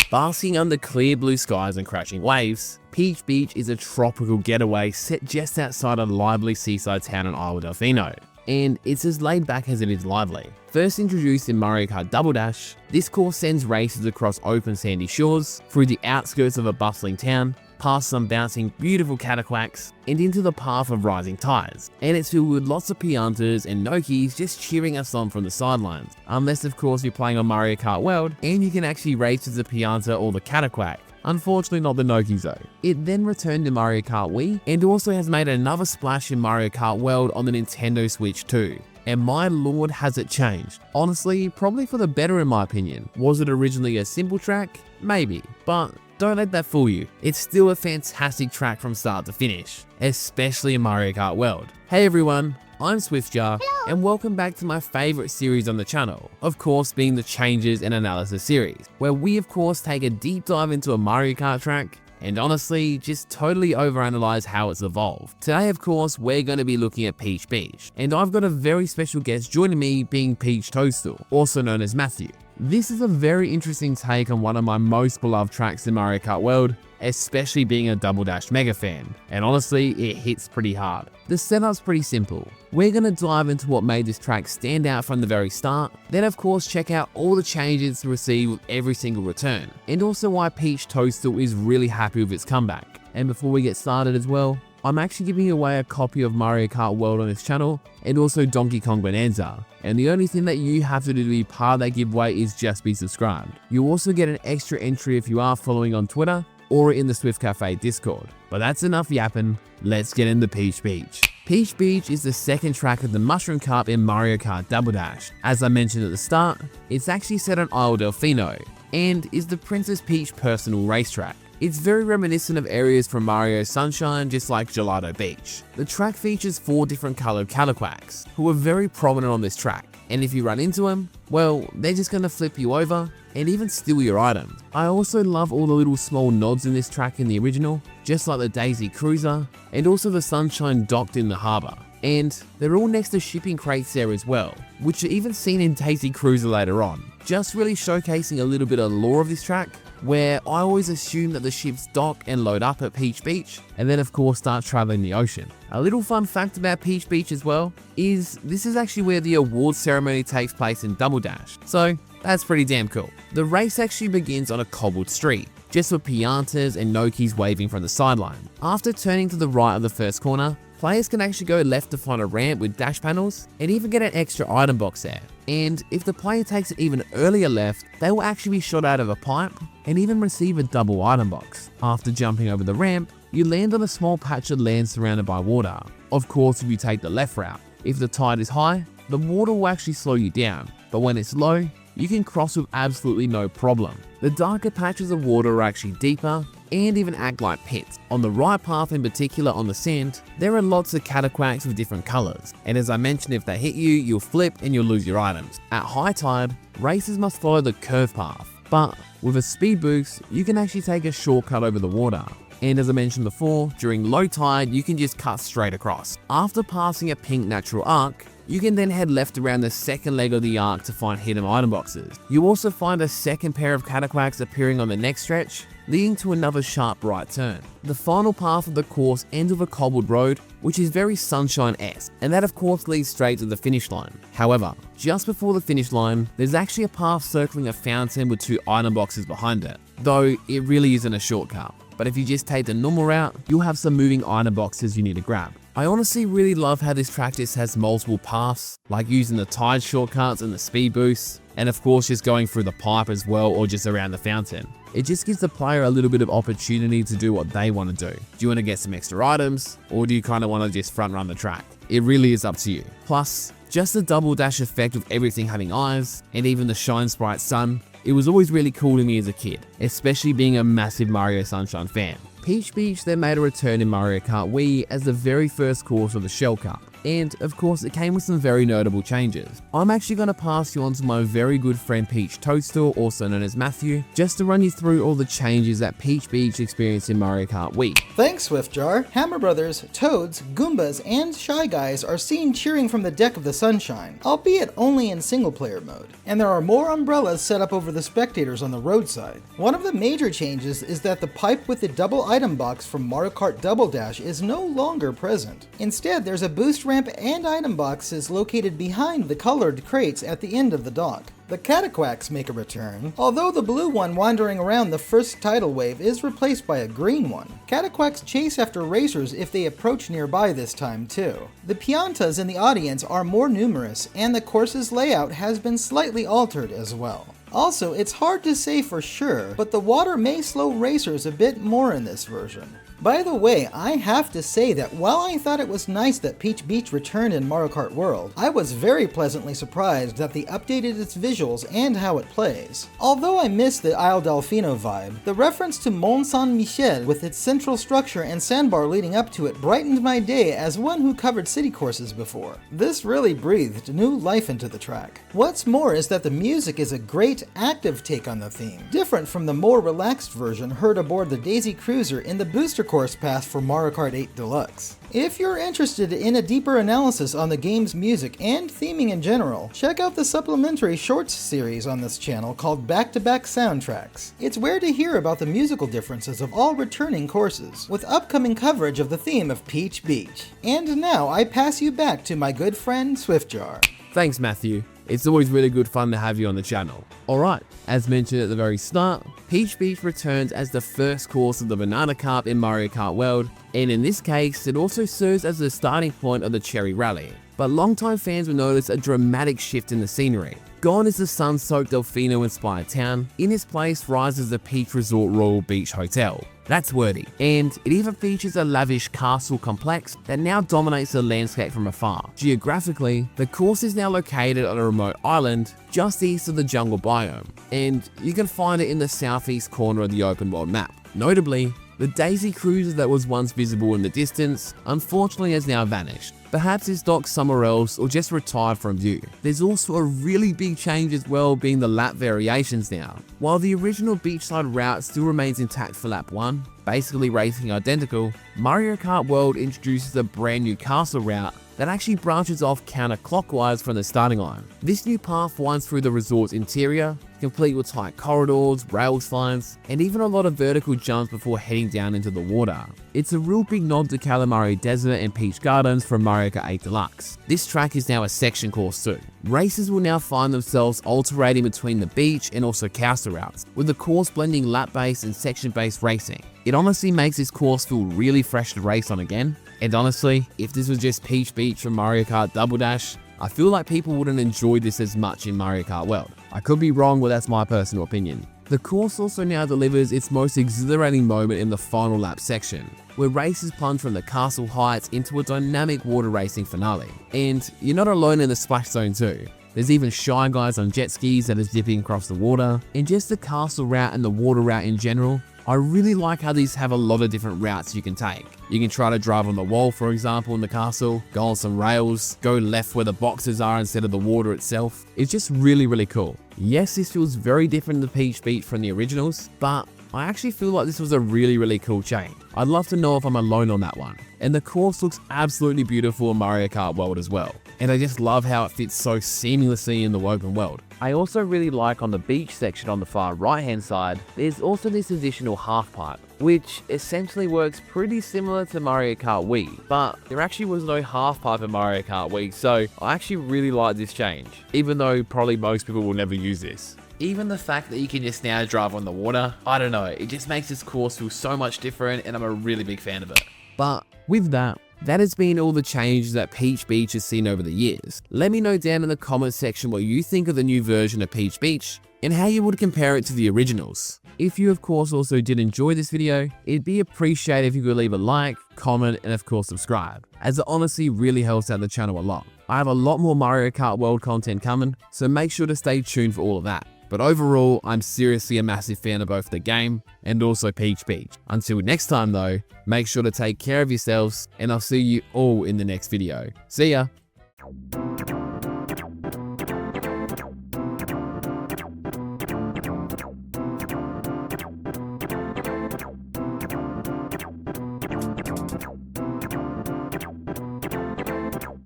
Basking under clear blue skies and crashing waves, Peach Beach is a tropical getaway set just outside a lively seaside town in Isle Delfino. And it's as laid back as it is lively. First introduced in Mario Kart Double Dash, this course sends racers across open sandy shores, through the outskirts of a bustling town, past some bouncing beautiful cataquacks, and into the path of rising tides. And it's filled with lots of Piantas and Nokis just cheering us on from the sidelines. Unless of course you're playing on Mario Kart World, and you can actually race as the Pianta or the cataquack. Unfortunately not the Nokis though. It then returned to Mario Kart Wii, and also has made another splash in Mario Kart World on the Nintendo Switch too. And my lord, has it changed. Honestly, probably for the better in my opinion. Was it originally a simple track? Maybe, but don't let that fool you. It's still a fantastic track from start to finish, especially in Mario Kart World. Hey everyone, I'm Swiftjar, and welcome back to my favorite series on the channel, of course being the Changes and Analysis series, where we of course take a deep dive into a Mario Kart track, and honestly, just totally overanalyze how it's evolved. Today of course, we're going to be looking at Peach Beach, and I've got a very special guest joining me being Peach Toadstool, also known as Matthew. This is a very interesting take on one of my most beloved tracks in Mario Kart World, especially being a Double Dash mega fan, and honestly, it hits pretty hard. The setup's pretty simple. We're going to dive into what made this track stand out from the very start, then of course check out all the changes to receive with every single return, and also why Peach Toadstool is really happy with its comeback. And before we get started as well, I'm actually giving away a copy of Mario Kart World on this channel, and also Donkey Kong Bonanza. And the only thing that you have to do to be part of that giveaway is just be subscribed. You'll also get an extra entry if you are following on Twitter or in the Swift Cafe Discord. But that's enough yapping, let's get into Peach Beach. Peach Beach is the second track of the Mushroom Cup in Mario Kart Double Dash. As I mentioned at the start, it's actually set on Isle Delfino, and is the Princess Peach personal racetrack. It's very reminiscent of areas from Mario Sunshine, just like Gelato Beach. The track features 4 different colored cataquacks, who are very prominent on this track, and if you run into them, well, they're just gonna flip you over and even steal your items. I also love all the little small nods in this track in the original, just like the Daisy Cruiser, and also the Sunshine docked in the harbour. And they're all next to shipping crates there as well, which are even seen in Daisy Cruiser later on. Just really showcasing a little bit of lore of this track, where I always assume that the ships dock and load up at Peach Beach, and then of course start traveling the ocean. A little fun fact about Peach Beach as well, is this is actually where the awards ceremony takes place in Double Dash, so that's pretty damn cool. The race actually begins on a cobbled street, just with Piantas and Nokis waving from the sideline. After turning to the right of the first corner, players can actually go left to find a ramp with dash panels, and even get an extra item box there. And if the player takes it even earlier left, they will actually be shot out of a pipe, and even receive a double item box. After jumping over the ramp, you land on a small patch of land surrounded by water. Of course, if you take the left route. If the tide is high, the water will actually slow you down, but when it's low, you can cross with absolutely no problem. The darker patches of water are actually deeper, and even act like pits. On the right path in particular on the sand, there are lots of cataquacks with different colors, and as I mentioned, if they hit you, you'll flip and you'll lose your items. At high tide, racers must follow the curve path, but with a speed boost, you can actually take a shortcut over the water. And as I mentioned before, during low tide, you can just cut straight across. After passing a pink natural arc, you can then head left around the second leg of the arc to find hidden item boxes. You also find a second pair of cataquacks appearing on the next stretch, leading to another sharp right turn. The final path of the course ends with a cobbled road, which is very Sunshine-esque, and that of course leads straight to the finish line. However, just before the finish line, there's actually a path circling a fountain with 2 item boxes behind it, though it really isn't a shortcut. But if you just take the normal route, you'll have some moving item boxes you need to grab. I honestly really love how this track just has multiple paths, like using the tide shortcuts and the speed boosts, and of course just going through the pipe as well, or just around the fountain. It just gives the player a little bit of opportunity to do what they want to do. Do you want to get some extra items, or do you kind of want to just front run the track? It really is up to you. Plus, just the double dash effect with everything having eyes, and even the Shine Sprite sun, it was always really cool to me as a kid, especially being a massive Mario Sunshine fan. Peach Beach then made a return in Mario Kart Wii as the very first course of the Shell Cup, and of course it came with some very notable changes. I'm actually going to pass you on to my very good friend Peach Toadstool, also known as Matthew, just to run you through all the changes that Peach Beach experienced in Mario Kart Wii. Thanks, Swiftjar. Hammer Brothers, Toads, Goombas, and Shy Guys are seen cheering from the deck of the Sunshine, albeit only in single-player mode. And there are more umbrellas set up over the spectators on the roadside. One of the major changes is that the pipe with the double item box from Mario Kart Double Dash is no longer present. Instead, there's a boost ramp and item boxes located behind the colored crates at the end of the dock. The Cataquacks make a return, although the blue one wandering around the first tidal wave is replaced by a green one. Cataquacks chase after racers if they approach nearby this time too. The Piantas in the audience are more numerous, and the course's layout has been slightly altered as well. Also, it's hard to say for sure, but the water may slow racers a bit more in this version. By the way, I have to say that while I thought it was nice that Peach Beach returned in Mario Kart World, I was very pleasantly surprised that they updated its visuals and how it plays. Although I miss the Isle Delfino vibe, the reference to Mont Saint-Michel with its central structure and sandbar leading up to it brightened my day as one who covered city courses before. This really breathed new life into the track. What's more is that the music is a great active take on the theme, different from the more relaxed version heard aboard the Daisy Cruiser in the booster course path for Mario Kart 8 Deluxe. If you're interested in a deeper analysis on the game's music and theming in general, check out the supplementary shorts series on this channel called Back-to-Back Soundtracks. It's where to hear about the musical differences of all returning courses, with upcoming coverage of the theme of Peach Beach. And now I pass you back to my good friend Swiftjar. Thanks, Matthew. It's always really good fun to have you on the channel. Alright, as mentioned at the very start, Peach Beach returns as the first course of the Banana Cup in Mario Kart World, and in this case, it also serves as the starting point of the Cherry Rally. But longtime fans will notice a dramatic shift in the scenery. Gone is the sun-soaked Delfino-inspired town. In its place rises the Peach Resort Royal Beach Hotel. That's wordy. And it even features a lavish castle complex that now dominates the landscape from afar. Geographically, the course is now located on a remote island just east of the jungle biome, and you can find it in the southeast corner of the open world map. Notably, the Daisy Cruiser that was once visible in the distance, unfortunately has now vanished. Perhaps it's docked somewhere else or just retired from view. There's also a really big change as well, being the lap variations now. While the original beachside route still remains intact for lap 1, basically racing identical, Mario Kart World introduces a brand new castle route that actually branches off counterclockwise from the starting line. This new path winds through the resort's interior, complete with tight corridors, rail slides, and even a lot of vertical jumps before heading down into the water. It's a real big nod to Calamari Desert and Peach Gardens from Mario Kart 8 Deluxe. This track is now a section course too. Racers will now find themselves alternating between the beach and also coaster routes, with the course blending lap-based and section-based racing. It honestly makes this course feel really fresh to race on again. And honestly, if this was just Peach Beach from Mario Kart Double Dash, I feel like people wouldn't enjoy this as much in Mario Kart World. I could be wrong, but that's my personal opinion. The course also now delivers its most exhilarating moment in the final lap section, where racers plunge from the castle heights into a dynamic water racing finale. And you're not alone in the splash zone too. There's even Shy Guys on jet skis that is dipping across the water, and just the castle route and the water route in general. I really like how these have a lot of different routes you can take. You can try to drive on the wall, for example, in the castle, go on some rails, go left where the boxes are instead of the water itself. It's just really cool. Yes, this feels very different to Peach Beach from the originals, but I actually feel like this was a really cool change. I'd love to know if I'm alone on that one. And the course looks absolutely beautiful in Mario Kart World as well. And I just love how it fits so seamlessly in the open world. I also really like on the beach section on the far right hand side, there's also this additional half pipe, which essentially works pretty similar to Mario Kart Wii, but there actually was no half pipe in Mario Kart Wii, so I actually really like this change, even though probably most people will never use this. Even the fact that you can just now drive on the water, I don't know, it just makes this course feel so much different, and I'm a really big fan of it. But with that has been all the changes that Peach Beach has seen over the years. Let me know down in the comments section what you think of the new version of Peach Beach and how you would compare it to the originals. If you of course also did enjoy this video, it'd be appreciated if you could leave a like, comment, and of course subscribe, as it honestly really helps out the channel a lot. I have a lot more Mario Kart World content coming, so make sure to stay tuned for all of that. But overall, I'm seriously a massive fan of both the game and also Peach Beach. Until next time though, make sure to take care of yourselves, and I'll see you all in the next video. See ya!